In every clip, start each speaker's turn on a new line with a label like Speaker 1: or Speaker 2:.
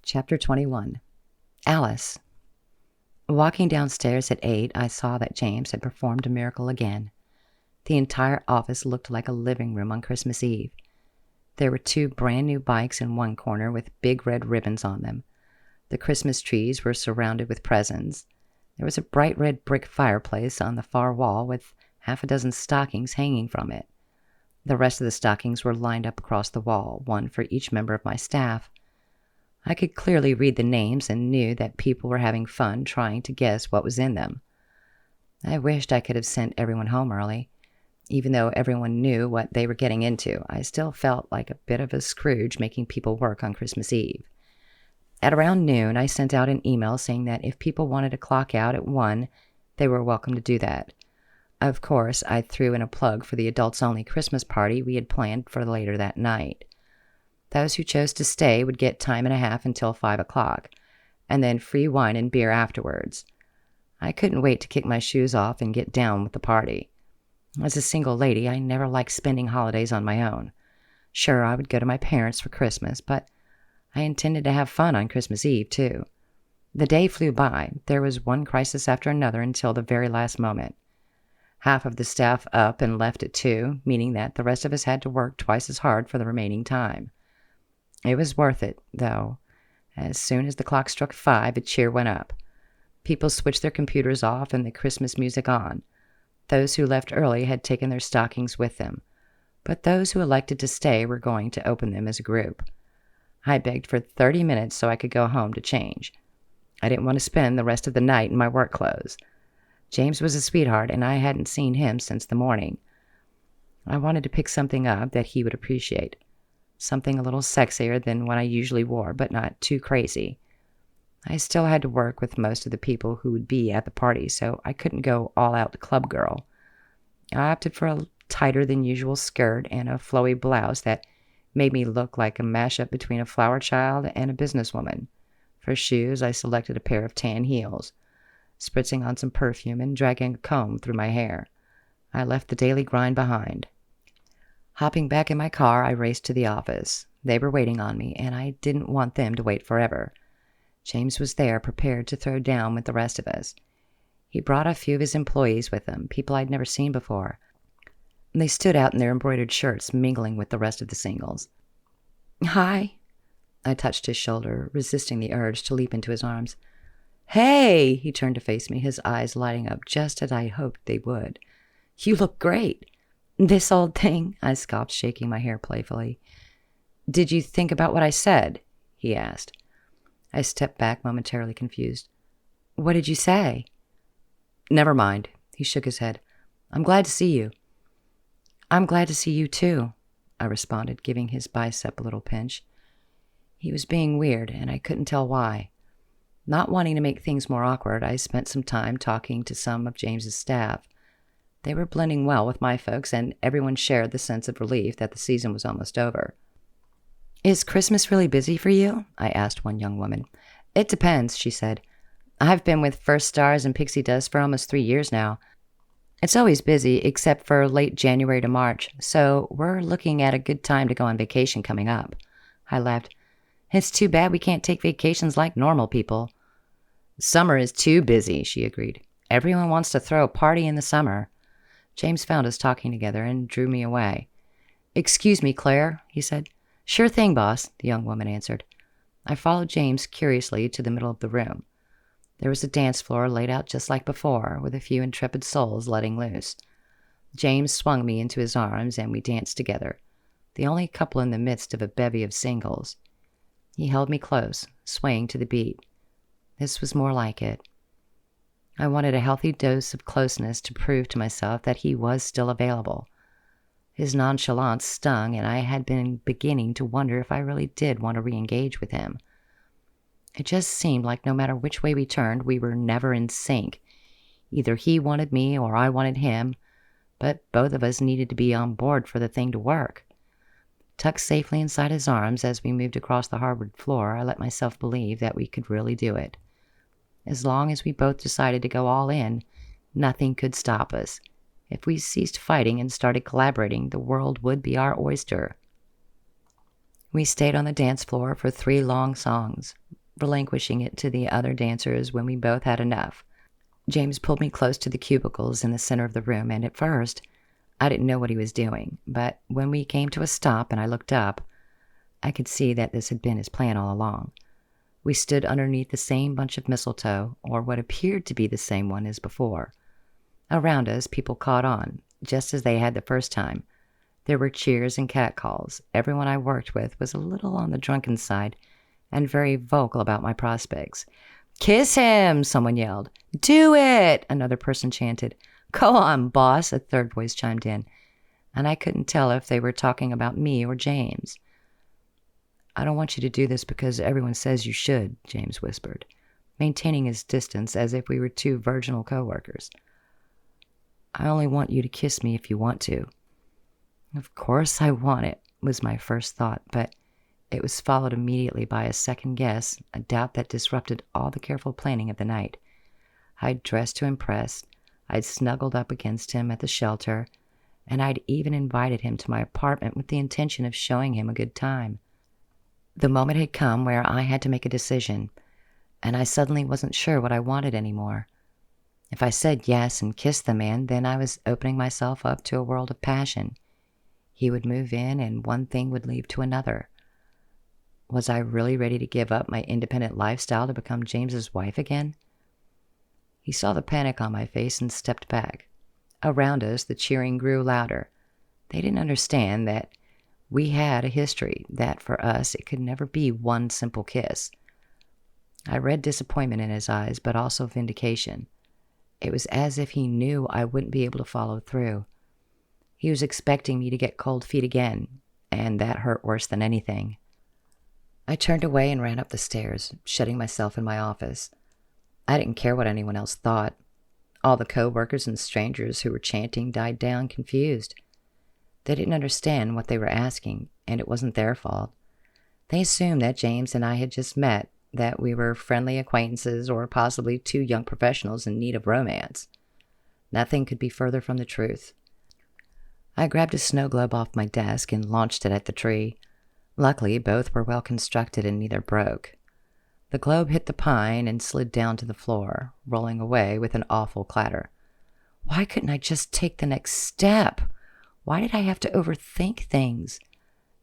Speaker 1: Chapter 21. Alice. Walking downstairs at 8, I saw that James had performed a miracle again. The entire office looked like a living room on Christmas Eve. There were 2 brand-new bikes in one corner with big red ribbons on them. The Christmas trees were surrounded with presents. There was a bright red brick fireplace on the far wall with half a dozen stockings hanging from it. The rest of the stockings were lined up across the wall, one for each member of my staff. I could clearly read the names and knew that people were having fun trying to guess what was in them. I wished I could have sent everyone home early. Even though everyone knew what they were getting into, I still felt like a bit of a Scrooge making people work on Christmas Eve. At around noon, I sent out an email saying that if people wanted to clock out at 1, they were welcome to do that. Of course, I threw in a plug for the adults-only Christmas party we had planned for later that night. Those who chose to stay would get time and a half until 5 o'clock, and then free wine and beer afterwards. I couldn't wait to kick my shoes off and get down with the party. As a single lady, I never liked spending holidays on my own. Sure, I would go to my parents for Christmas, but I intended to have fun on Christmas Eve, too. The day flew by. There was one crisis after another until the very last moment. Half of the staff up and left at 2, meaning that the rest of us had to work twice as hard for the remaining time. It was worth it, though. As soon as the clock struck 5, a cheer went up. People switched their computers off and the Christmas music on. Those who left early had taken their stockings with them, but those who elected to stay were going to open them as a group. I begged for 30 minutes so I could go home to change. I didn't want to spend the rest of the night in my work clothes. James was a sweetheart, and I hadn't seen him since the morning. I wanted to pick something up that he would appreciate. Something a little sexier than what I usually wore, but not too crazy. I still had to work with most of the people who would be at the party, so I couldn't go all-out club girl. I opted for a tighter-than-usual skirt and a flowy blouse that made me look like a mashup between a flower child and a businesswoman. For shoes, I selected a pair of tan heels, spritzing on some perfume and dragging a comb through my hair. I left the daily grind behind. Hopping back in my car, I raced to the office. They were waiting on me, and I didn't want them to wait forever. James was there, prepared to throw down with the rest of us. He brought a few of his employees with him, people I'd never seen before. They stood out in their embroidered shirts, mingling with the rest of the singles. "Hi." I touched his shoulder, resisting the urge to leap into his arms. "Hey!" He turned to face me, his eyes lighting up just as I hoped they would. "You look great." "This old thing?" I scoffed, shaking my hair playfully. "Did you think about what I said?" he asked. I stepped back, momentarily confused. "What did you say?" "Never mind." He shook his head. "I'm glad to see you." "I'm glad to see you, too," I responded, giving his bicep a little pinch. He was being weird, and I couldn't tell why. Not wanting to make things more awkward, I spent some time talking to some of James's staff. They were blending well with my folks, and everyone shared the sense of relief that the season was almost over. "Is Christmas really busy for you?" I asked one young woman. "It depends," she said. "I've been with First Stars and Pixie Dust for almost 3 years now. It's always busy, except for late January to March, so we're looking at a good time to go on vacation coming up." I laughed. "It's too bad we can't take vacations like normal people." "Summer is too busy," she agreed. "Everyone wants to throw a party in the summer." James found us talking together and drew me away. "Excuse me, Claire," he said. "Sure thing, boss," the young woman answered. I followed James curiously to the middle of the room. There was a dance floor laid out just like before, with a few intrepid souls letting loose. James swung me into his arms, and we danced together, the only couple in the midst of a bevy of singles. He held me close, swaying to the beat. This was more like it. I wanted a healthy dose of closeness to prove to myself that he was still available. His nonchalance stung, and I had been beginning to wonder if I really did want to re-engage with him. It just seemed like no matter which way we turned, we were never in sync. Either he wanted me or I wanted him, but both of us needed to be on board for the thing to work. Tucked safely inside his arms as we moved across the hardwood floor, I let myself believe that we could really do it. As long as we both decided to go all in, nothing could stop us. If we ceased fighting and started collaborating, the world would be our oyster. We stayed on the dance floor for 3 long songs. relinquishing it to the other dancers when we both had enough. James pulled me close to the cubicles in the center of the room, and at first, I didn't know what he was doing. But when we came to a stop and I looked up, I could see that this had been his plan all along. We stood underneath the same bunch of mistletoe, or what appeared to be the same one as before. Around us, people caught on, just as they had the first time. There were cheers and catcalls. Everyone I worked with was a little on the drunken side and very vocal about my prospects. "Kiss him," someone yelled. "Do it," another person chanted. "Go on, boss," a third voice chimed in, and I couldn't tell if they were talking about me or James. "I don't want you to do this because everyone says you should," James whispered, maintaining his distance as if we were two virginal co-workers. "I only want you to kiss me if you want to." Of course I want it, was my first thought, but it was followed immediately by a second guess, a doubt that disrupted all the careful planning of the night. I'd dressed to impress, I'd snuggled up against him at the shelter, and I'd even invited him to my apartment with the intention of showing him a good time. The moment had come where I had to make a decision, and I suddenly wasn't sure what I wanted anymore. If I said yes and kissed the man, then I was opening myself up to a world of passion. He would move in, and one thing would lead to another. Was I really ready to give up my independent lifestyle to become James's wife again? He saw the panic on my face and stepped back. Around us, the cheering grew louder. They didn't understand that we had a history, that for us it could never be one simple kiss. I read disappointment in his eyes, but also vindication. It was as if he knew I wouldn't be able to follow through. He was expecting me to get cold feet again, and that hurt worse than anything. I turned away and ran up the stairs, shutting myself in my office. I didn't care what anyone else thought. All the co-workers and strangers who were chanting died down confused. They didn't understand what they were asking, and it wasn't their fault. They assumed that James and I had just met, that we were friendly acquaintances or possibly two young professionals in need of romance. Nothing could be further from the truth. I grabbed a snow globe off my desk and launched it at the tree. Luckily, both were well constructed and neither broke. The globe hit the pine and slid down to the floor, rolling away with an awful clatter. Why couldn't I just take the next step? Why did I have to overthink things?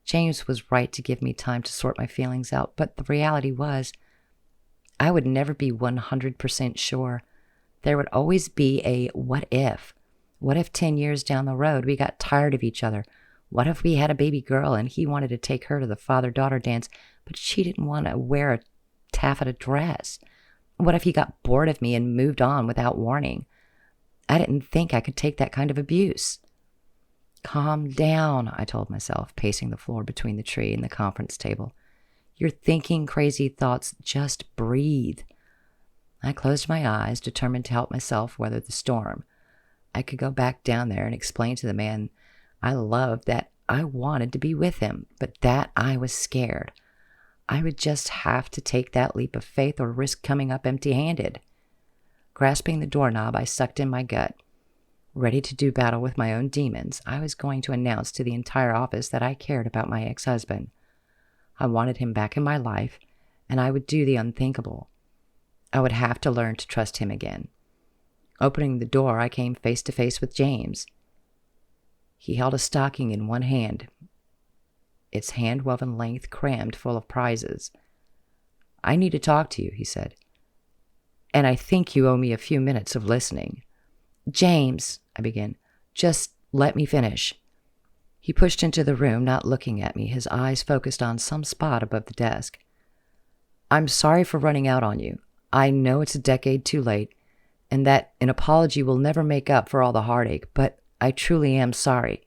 Speaker 1: James was right to give me time to sort my feelings out, but the reality was, I would never be 100% sure. There would always be a what if. What if 10 years down the road we got tired of each other? What if we had a baby girl and he wanted to take her to the father-daughter dance, but she didn't want to wear a taffeta dress? What if he got bored of me and moved on without warning? I didn't think I could take that kind of abuse. Calm down, I told myself, pacing the floor between the tree and the conference table. You're thinking crazy thoughts. Just breathe. I closed my eyes, determined to help myself weather the storm. I could go back down there and explain to the man I loved that I wanted to be with him, but that I was scared. I would just have to take that leap of faith or risk coming up empty-handed. Grasping the doorknob, I sucked in my gut. Ready to do battle with my own demons, I was going to announce to the entire office that I cared about my ex-husband. I wanted him back in my life, and I would do the unthinkable. I would have to learn to trust him again. Opening the door, I came face to face with James. He held a stocking in one hand, its hand-woven length crammed full of prizes. "I need to talk to you," he said. "And I think you owe me a few minutes of listening." "James," I began, "just let me finish." He pushed into the room, not looking at me, his eyes focused on some spot above the desk. "I'm sorry for running out on you. I know it's a decade too late, and that an apology will never make up for all the heartache, but I truly am sorry.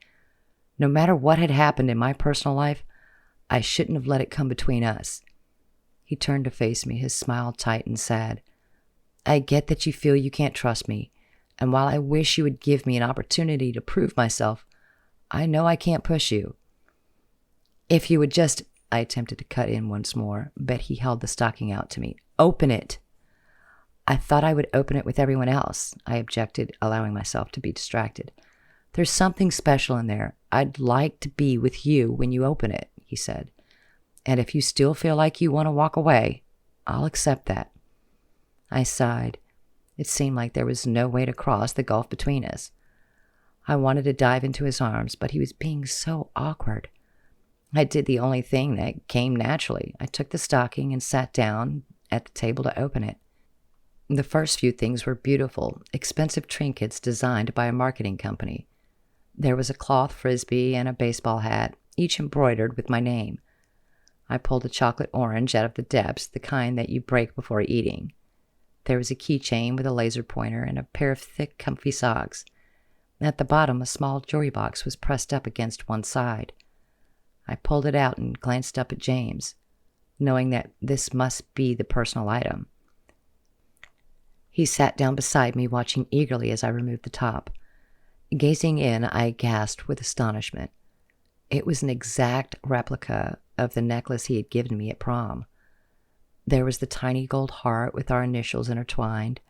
Speaker 1: No matter what had happened in my personal life, I shouldn't have let it come between us." He turned to face me, his smile tight and sad. "I get that you feel you can't trust me, and while I wish you would give me an opportunity to prove myself, I know I can't push you. If you would just—" I attempted to cut in once more, but he held the stocking out to me. "Open it." "I thought I would open it with everyone else," I objected, allowing myself to be distracted. "There's something special in there. I'd like to be with you when you open it," he said. "And if you still feel like you want to walk away, I'll accept that. I sighed. It seemed like there was no way to cross the gulf between us. I wanted to dive into his arms, but he was being so awkward. I did the only thing that came naturally. I took the stocking and sat down at the table to open it. The first few things were beautiful, expensive trinkets designed by a marketing company. There was a cloth frisbee and a baseball hat, each embroidered with my name. I pulled a chocolate orange out of the depths, the kind that you break before eating. There was a keychain with a laser pointer and a pair of thick, comfy socks. At the bottom, a small jewelry box was pressed up against one side. I pulled it out and glanced up at James, knowing that this must be the personal item. He sat down beside me, watching eagerly as I removed the top. Gazing in, I gasped with astonishment. It was an exact replica of the necklace he had given me at prom. There was the tiny gold heart with our initials intertwined,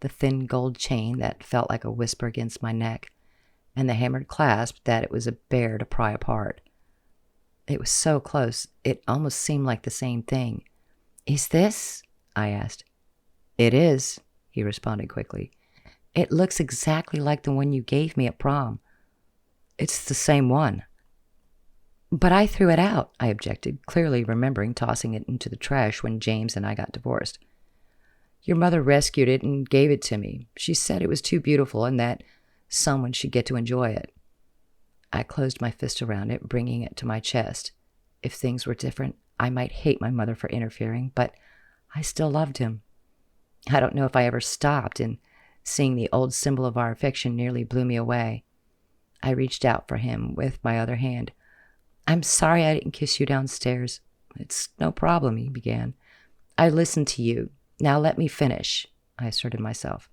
Speaker 1: the thin gold chain that felt like a whisper against my neck, and the hammered clasp that it was a bear to pry apart. It was so close, it almost seemed like the same thing. "Is this?" I asked. "It is," he responded quickly. "It looks exactly like the one you gave me at prom." "It's the same one." "But I threw it out," I objected, clearly remembering tossing it into the trash when James and I got divorced. "Your mother rescued it and gave it to me. She said it was too beautiful and that someone should get to enjoy it." I closed my fist around it, bringing it to my chest. If things were different, I might hate my mother for interfering, but I still loved him. I don't know if I ever stopped, and seeing the old symbol of our affection nearly blew me away. I reached out for him with my other hand. "I'm sorry I didn't kiss you downstairs." "It's no problem," he began. "I listened to you. Now let me finish," I asserted myself.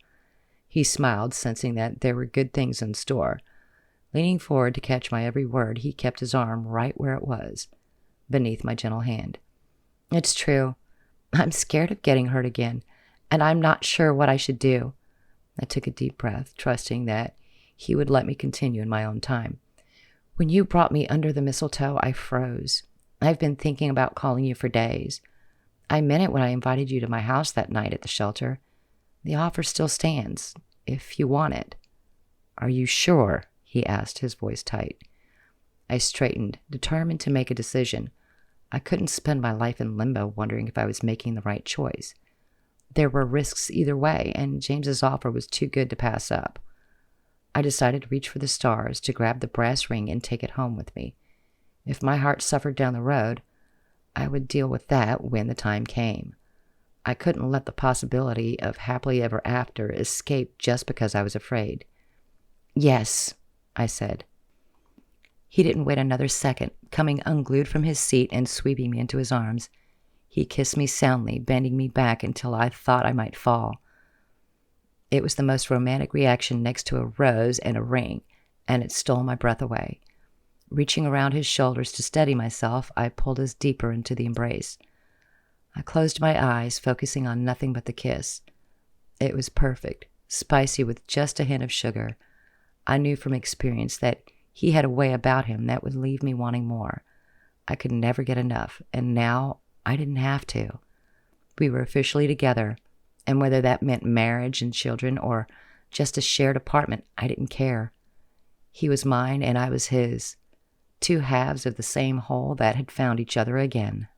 Speaker 1: He smiled, sensing that there were good things in store. Leaning forward to catch my every word, he kept his arm right where it was, beneath my gentle hand. "It's true. I'm scared of getting hurt again, and I'm not sure what I should do." I took a deep breath, trusting that he would let me continue in my own time. "When you brought me under the mistletoe, I froze. I've been thinking about calling you for days. I meant it when I invited you to my house that night at the shelter. The offer still stands, if you want it." "Are you sure?" he asked, his voice tight. I straightened, determined to make a decision. I couldn't spend my life in limbo wondering if I was making the right choice. There were risks either way, and James's offer was too good to pass up. I decided to reach for the stars, to grab the brass ring and take it home with me. If my heart suffered down the road, I would deal with that when the time came. I couldn't let the possibility of happily ever after escape just because I was afraid. "Yes," I said. He didn't wait another second, coming unglued from his seat and sweeping me into his arms. He kissed me soundly, bending me back until I thought I might fall. It was the most romantic reaction next to a rose and a ring, and it stole my breath away. Reaching around his shoulders to steady myself, I pulled us deeper into the embrace. I closed my eyes, focusing on nothing but the kiss. It was perfect, spicy with just a hint of sugar. I knew from experience that he had a way about him that would leave me wanting more. I could never get enough, and now I didn't have to. We were officially together, and whether that meant marriage and children or just a shared apartment, I didn't care. He was mine and I was his, two halves of the same whole that had found each other again.